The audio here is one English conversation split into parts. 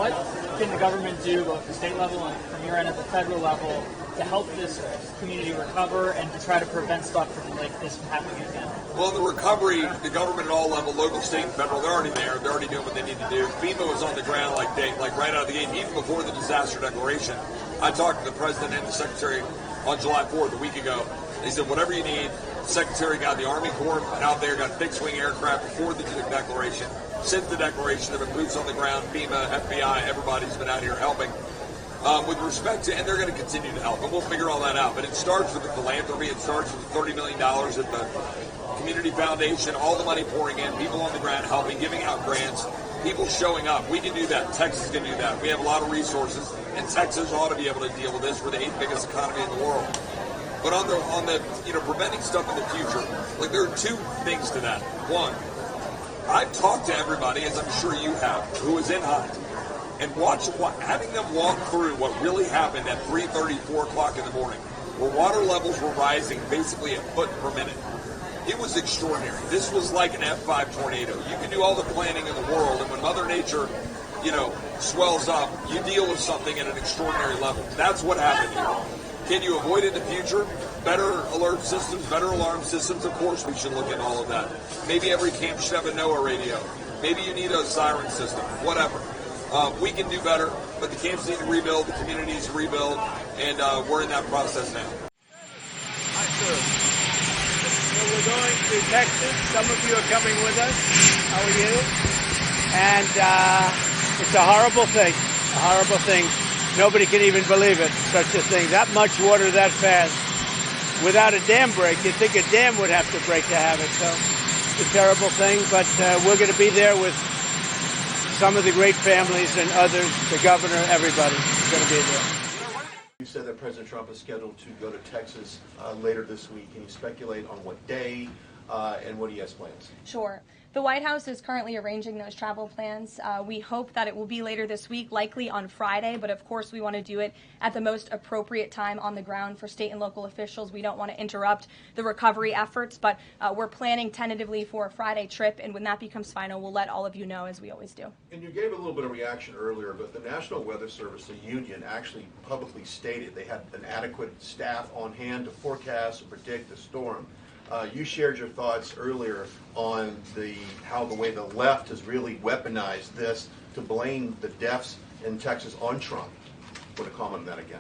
what can the government do, both at the state level and from your end at the federal level, to help this community recover and to try to prevent stuff from like this from happening again? Well, the recovery, the government at all levels, local, state, and federal, they're already there. They're already doing what they need to do. FEMA was on the ground like right out of the gate, even before the disaster declaration. I talked to the president and the secretary on July 4th, a week ago. They said, whatever you need. The secretary got the Army Corps out there, got fixed-wing aircraft before the declaration. Since the declaration, there have been boots on the ground, FEMA, FBI, everybody's been out here helping. With respect to, and they're going to continue to help, and we'll figure all that out. But it starts with the philanthropy. It starts with the $30 million at the Community Foundation, all the money pouring in, people on the ground helping, giving out grants, people showing up. We can do that. Texas can do that. We have a lot of resources, and Texas ought to be able to deal with this. We're the 8th biggest economy in the world. But on the preventing stuff in the future, like there are two things to that. One, I've talked to everybody, as I'm sure you have, who is in hide, and having them walk through what really happened at 3:30, 4 o'clock in the morning, where water levels were rising basically a foot per minute. It was extraordinary. This was like an F5 tornado. You can do all the planning in the world, and when Mother Nature, swells up, you deal with something at an extraordinary level. That's what happened here. Can you avoid it in the future? Better alert systems, better alarm systems. Of course, we should look at all of that. Maybe every camp should have a NOAA radio. Maybe you need a siren system. Whatever. We can do better, but the camps need to rebuild, the community needs to rebuild, and we're in that process now. So we're going to Texas. Some of you are coming with us. How are you? And it's a horrible thing. A horrible thing. Nobody can even believe it, such a thing. That much water that fast. Without a dam break, you'd think a dam would have to break to have it. So it's a terrible thing, but we're going to be there with some of the great families and others, the governor, everybody is going to be there. You said that President Trump is scheduled to go to Texas later this week. Can you speculate on what day and what he has plans? Sure. The White House is currently arranging those travel plans. We hope that it will be later this week, likely on Friday, but of course we want to do it at the most appropriate time on the ground for state and local officials. We don't want to interrupt the recovery efforts, but we're planning tentatively for a Friday trip, and when that becomes final, we'll let all of you know, as we always do. And you gave a little bit of reaction earlier, but the National Weather Service, the union, actually publicly stated they had an adequate staff on hand to forecast and predict the storm. You shared your thoughts earlier on how the way the left has really weaponized this to blame the deaths in Texas on Trump. Want to comment on that again?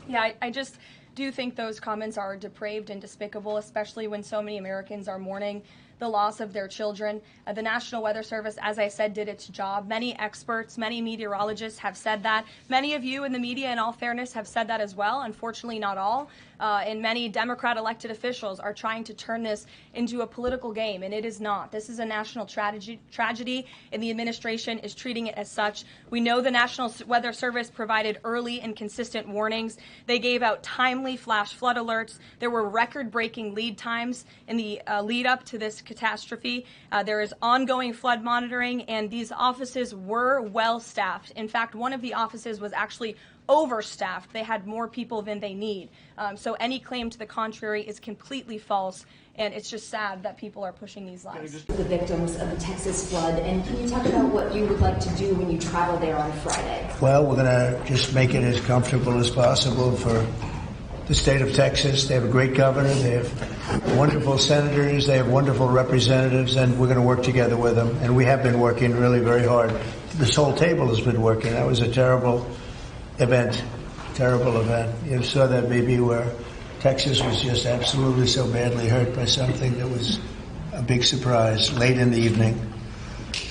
Yeah, I just do think those comments are depraved and despicable, especially when so many Americans are mourning the loss of their children. The National Weather Service, as I said, did its job. Many experts, many meteorologists have said that. Many of you in the media, in all fairness, have said that as well. Unfortunately, not all. And many Democrat elected officials are trying to turn this into a political game, and it is not. This is a national tragedy, and the administration is treating it as such. We know the National Weather Service provided early and consistent warnings. They gave out timely flash flood alerts. There were record-breaking lead times in the lead up to this catastrophe. There is ongoing flood monitoring, and these offices were well staffed. In fact, one of the offices was actually overstaffed. They had more people than they need. So any claim to the contrary is completely false, and it's just sad that people are pushing these lies. The victims of the Texas flood, and can you talk about what you would like to do when you travel there on Friday? Well, we're going to just make it as comfortable as possible for the state of Texas. They have a great governor. They have wonderful senators. They have wonderful representatives, and we're going to work together with them. And we have been working really very hard. This whole table has been working. That was a terrible event. You saw that maybe where Texas was just absolutely so badly hurt by something that was a big surprise late in the evening.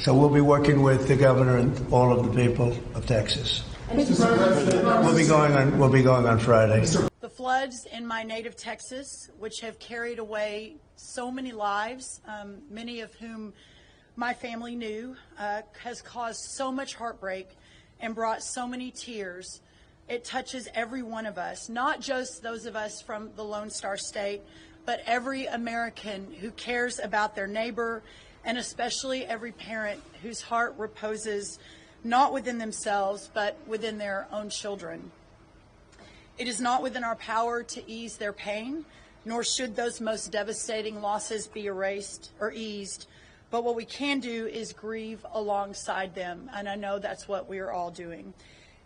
So we'll be working with the governor and all of the people of Texas. We'll be going on Friday. The floods in my native Texas, which have carried away so many lives, many of whom my family knew, has caused so much heartbreak and brought so many tears. It touches every one of us, not just those of us from the Lone Star State, but every American who cares about their neighbor, and especially every parent whose heart reposes not within themselves, but within their own children. It is not within our power to ease their pain, nor should those most devastating losses be erased or eased. But what we can do is grieve alongside them, and I know that's what we are all doing.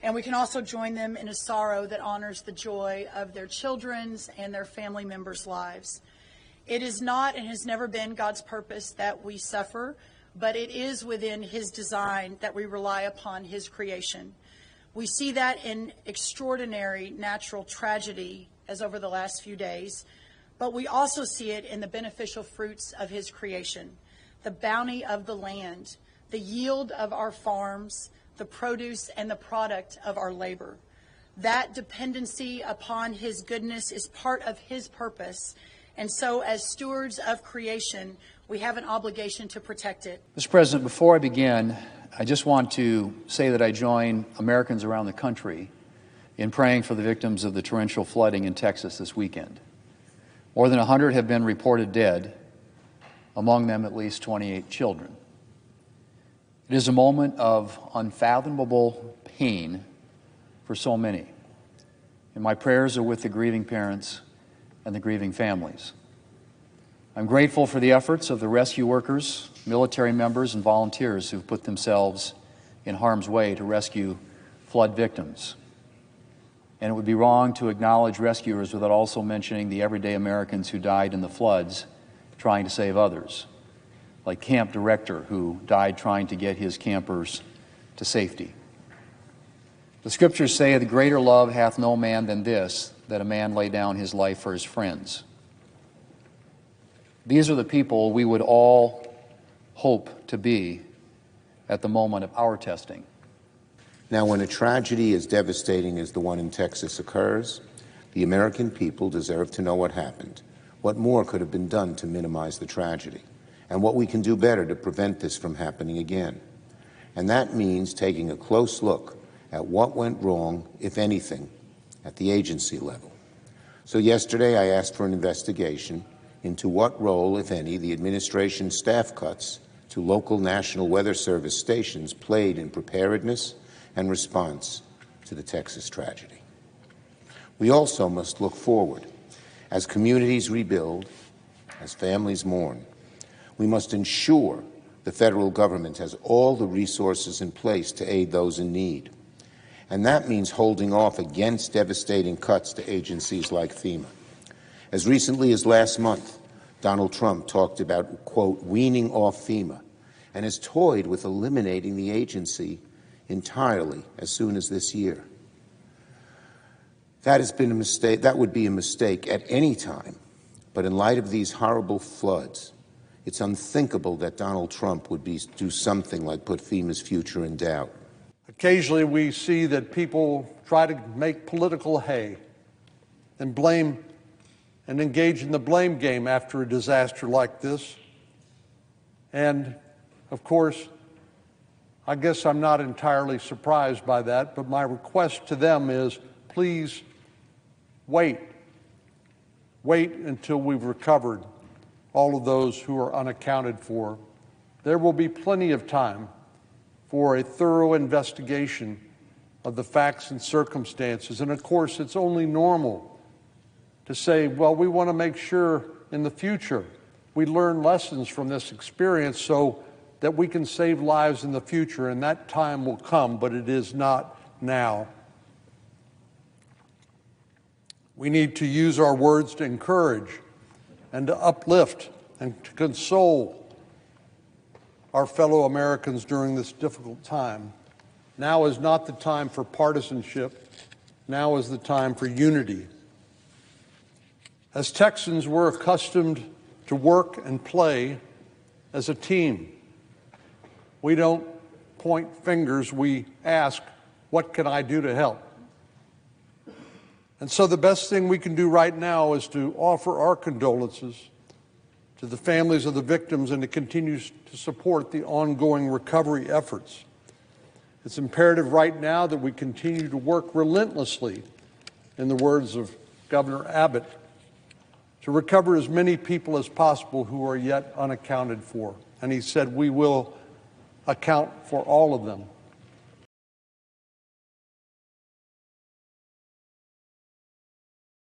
And we can also join them in a sorrow that honors the joy of their children's and their family members' lives. It is not and has never been God's purpose that we suffer, but it is within His design that we rely upon His creation. We see that in extraordinary natural tragedy, as over the last few days, but we also see it in the beneficial fruits of His creation, the bounty of the land, the yield of our farms, the produce and the product of our labor. That dependency upon His goodness is part of His purpose, and so as stewards of creation, we have an obligation to protect it. Mr. President, before I begin, I just want to say that I join Americans around the country in praying for the victims of the torrential flooding in Texas this weekend. More than 100 have been reported dead, among them at least 28 children. It is a moment of unfathomable pain for so many, and my prayers are with the grieving parents and the grieving families. I'm grateful for the efforts of the rescue workers, military members, and volunteers who've put themselves in harm's way to rescue flood victims. And it would be wrong to acknowledge rescuers without also mentioning the everyday Americans who died in the floods trying to save others, like camp director who died trying to get his campers to safety. The scriptures say, "The greater love hath no man than this, that a man lay down his life for his friends." These are the people we would all hope to be at the moment of our testing. Now, when a tragedy as devastating as the one in Texas occurs, the American people deserve to know what happened, what more could have been done to minimize the tragedy, and what we can do better to prevent this from happening again. And that means taking a close look at what went wrong, if anything, at the agency level. So yesterday I asked for an investigation into what role, if any, the administration's staff cuts to local National Weather Service stations played in preparedness and response to the Texas tragedy. We also must look forward. As communities rebuild, as families mourn, we must ensure the federal government has all the resources in place to aid those in need. And that means holding off against devastating cuts to agencies like FEMA. As recently as last month, Donald Trump talked about, quote, weaning off FEMA, and has toyed with eliminating the agency entirely as soon as this year. That has been a mistake. That would be a mistake at any time. But in light of these horrible floods, it's unthinkable that Donald Trump would do something like put FEMA's future in doubt. Occasionally we see that people try to make political hay and blame and engage in the blame game after a disaster like this. And, of course, I guess I'm not entirely surprised by that, but my request to them is, please wait. Wait until we've recovered all of those who are unaccounted for. There will be plenty of time for a thorough investigation of the facts and circumstances. And of course, it's only normal to say, well, we want to make sure in the future we learn lessons from this experience so that we can save lives in the future, and that time will come, but it is not now. We need to use our words to encourage and to uplift and to console our fellow Americans during this difficult time. Now is not the time for partisanship. Now is the time for unity. As Texans, we're accustomed to work and play as a team. We don't point fingers, we ask, what can I do to help? And so the best thing we can do right now is to offer our condolences to the families of the victims and to continue to support the ongoing recovery efforts. It's imperative right now that we continue to work relentlessly, in the words of Governor Abbott, to recover as many people as possible who are yet unaccounted for. And he said we will account for all of them.